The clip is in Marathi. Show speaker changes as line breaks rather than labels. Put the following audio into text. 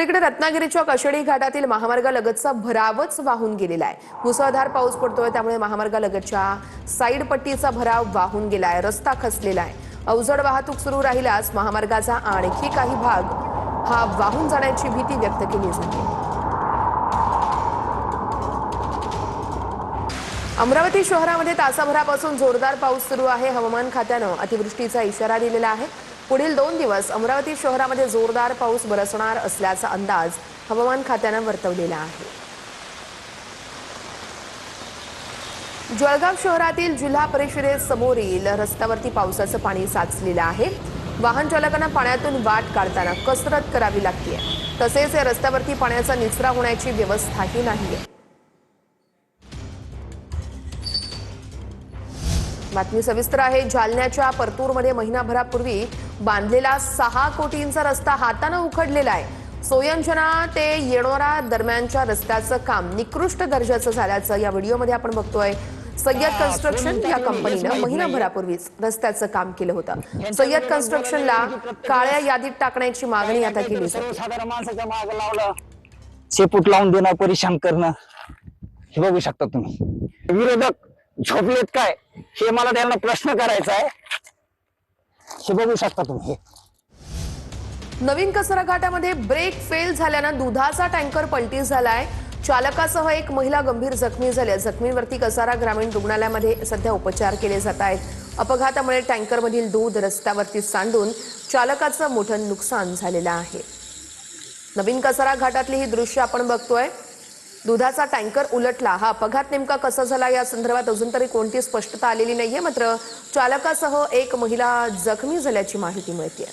इकडे रत्नागिरीच्या कशेडी घाटातील महामार्गालगतचा भरावच वाहून गेलेला आहे। मुसळधार पाऊस पडतोय त्यामुळे महामार्गालगतच्या साईड पट्टीचा भराव वाहून गेलाय, रस्ता खचलेला आहे। अवजड वाहतूक सुरू राहिल्यास महामार्गाचा आणखी काही भाग हा वाहून जाण्याची भीती व्यक्त केली जाते। अमरावती शहरामध्ये तासाभरापासून जोरदार पाऊस सुरू आहे। हवामान खात्याने अतिवृष्टीचा इशारा दिलेला आहे। पुढील 2 दिवस अमरावती शहरामध्ये जोरदार पाऊस बरसणार असल्याचा अंदाज हवामान खात्याने वर्तवलेला आहे। जळगाव शहरातील जिल्हा परिषदेसमोरील रस्त्यावरती पावसाचं पाणी साचलेलं आहे। वाहन चालकांना पाण्यातून वाट काढताना कसरत करावी लागते। तसेच या रस्त्यावरती पाण्याचा निचरा होण्याची व्यवस्थाही नाहीये। बातमी सविस्तर आहे। जालन्याच्या परतूरमध्ये महिनाभरापूर्वी बांधलेला 6 कोटींचा रस्ता हाताने उखडलेला आहे। सोयंजना ते येणोरा दरम्यानच्या रस्त्याचं काम निकृष्ट दर्जाचं झाल्याचं या व्हिडिओमध्ये आपण बघतोय। सय्यद कन्स्ट्रक्शन या कंपनीने महिनाभरापूर्वीच रस्त्याचं काम केलं होतं। सय्यद कन्स्ट्रक्शनला काळ्या यादीत टाकण्याची मागणी आता केली जाते।
साधारण माणसाच्या मागे लावलं, शेपूट लावून देणं, परेशान करणं, हे बघू शकता तुम्ही। विरोधक झोपलेत काय हे मला त्यांना प्रश्न करायचा आहे। हे बघू शकता तुम्ही।
नवीन कसरा घाटामध्ये ब्रेक फेल झाल्यानं दुधाचा टँकर पलटी झालाय। चालकासह एक महिला गंभीर जखमी झाली आहे। जखमींवरती कसारा ग्रामीण रुग्णालयामध्ये सध्या उपचार केले जात आहेत। अपघातामुळे टँकरमधील दूध रस्त्यावरती सांडून चालकाचं मोठं नुकसान झालेलं आहे। नवीन कसारा घाटातली ही दृश्य आपण बघतोय। दुधाचा टँकर उलटला। हा अपघात नेमका कसा झाला या संदर्भात अजून तरी कोणती स्पष्टता आलेली नाहीये। मात्र चालकासह एक महिला जखमी झाल्याची माहिती मिळते।